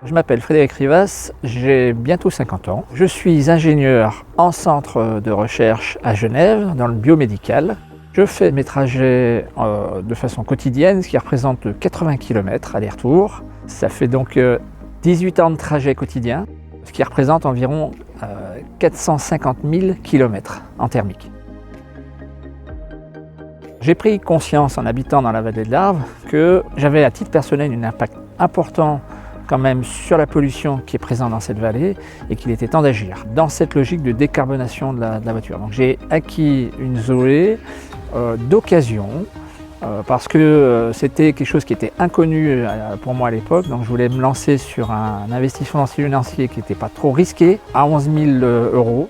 Je m'appelle Frédéric Rivas, j'ai bientôt 50 ans. Je suis ingénieur en centre de recherche à Genève, dans le biomédical. Je fais mes trajets de façon quotidienne, ce qui représente 80 km aller-retour. Ça fait donc 18 ans de trajet quotidien, ce qui représente environ 450 000 km en thermique. J'ai pris conscience en habitant dans la vallée de l'Arve que j'avais à titre personnel un impact important quand même sur la pollution qui est présente dans cette vallée et qu'il était temps d'agir dans cette logique de décarbonation de la voiture. Donc j'ai acquis une Zoé d'occasion parce que c'était quelque chose qui était inconnu pour moi à l'époque. Donc je voulais me lancer sur un investissement financier qui n'était pas trop risqué à 11 000 €.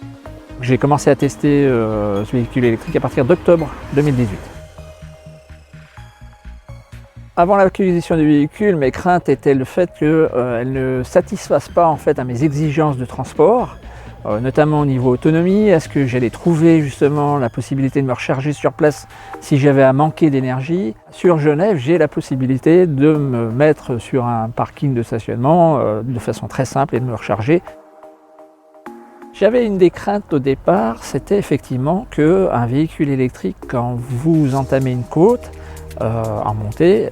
J'ai commencé à tester ce véhicule électrique à partir d'octobre 2018. Avant l'acquisition du véhicule, mes craintes étaient le fait qu'elle ne satisfasse pas en fait à mes exigences de transport, notamment au niveau autonomie. Est-ce que j'allais trouver justement la possibilité de me recharger sur place si j'avais à manquer d'énergie? Sur Genève, j'ai la possibilité de me mettre sur un parking de stationnement de façon très simple et de me recharger. J'avais une des craintes au départ, c'était effectivement qu'un véhicule électrique, quand vous entamez une côte, en montée,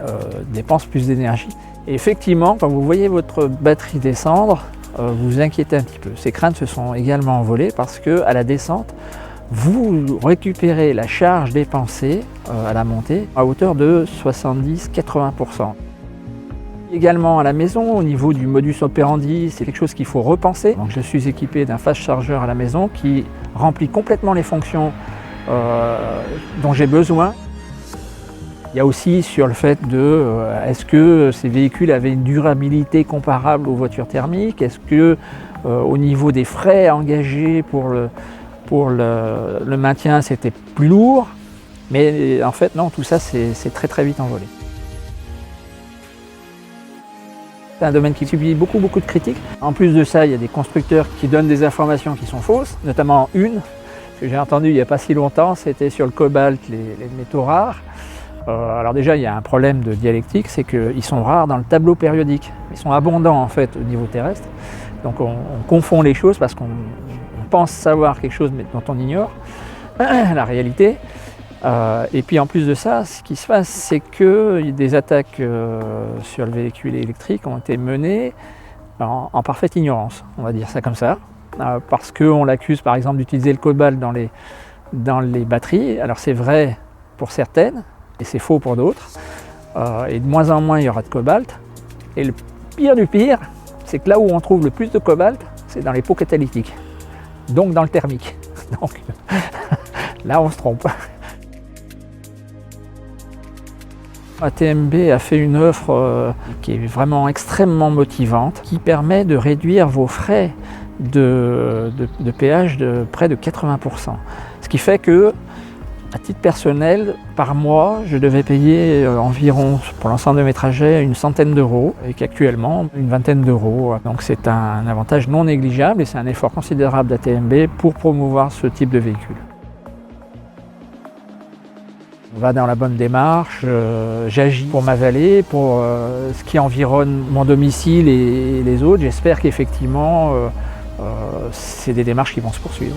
dépense plus d'énergie. Et effectivement, quand vous voyez votre batterie descendre, vous vous inquiétez un petit peu. Ces craintes se sont également envolées parce qu'à la descente, vous récupérez la charge dépensée à la montée à hauteur de 70-80%. Également à la maison, au niveau du modus operandi, c'est quelque chose qu'il faut repenser. Donc je suis équipé d'un fast charger à la maison qui remplit complètement les fonctions dont j'ai besoin. Il y a aussi sur le fait de est-ce que ces véhicules avaient une durabilité comparable aux voitures thermiques? Est-ce que au niveau des frais engagés pour le maintien, c'était plus lourd? Mais en fait non, tout ça c'est très vite envolé. C'est un domaine qui subit beaucoup de critiques. En plus de ça, il y a des constructeurs qui donnent des informations qui sont fausses, notamment une que j'ai entendue il n'y a pas si longtemps, c'était sur le cobalt, les métaux rares. Alors déjà, il y a un problème de dialectique, c'est qu'ils sont rares dans le tableau périodique. Ils sont abondants en fait au niveau terrestre. Donc on confond les choses parce qu'on pense savoir quelque chose mais dont on ignore la réalité. Et puis en plus de ça, ce qui se passe, c'est que des attaques sur le véhicule électrique ont été menées en parfaite ignorance, on va dire ça comme ça. Parce qu'on l'accuse par exemple d'utiliser le cobalt dans les batteries. Alors c'est vrai pour certaines, et c'est faux pour d'autres. Et de moins en moins, il y aura de cobalt. Et le pire du pire, c'est que là où on trouve le plus de cobalt, c'est dans les pots catalytiques, donc dans le thermique. Donc là, on se trompe. ATMB a fait une offre qui est vraiment extrêmement motivante, qui permet de réduire vos frais de péage de près de 80%. Ce qui fait que, à titre personnel, par mois, je devais payer environ, pour l'ensemble de mes trajets, une centaine d'euros et qu'actuellement, une vingtaine d'euros. Donc c'est un avantage non négligeable et c'est un effort considérable d'ATMB pour promouvoir ce type de véhicule. On va dans la bonne démarche, j'agis pour ma vallée, pour ce qui environne mon domicile et les autres. J'espère qu'effectivement, c'est des démarches qui vont se poursuivre.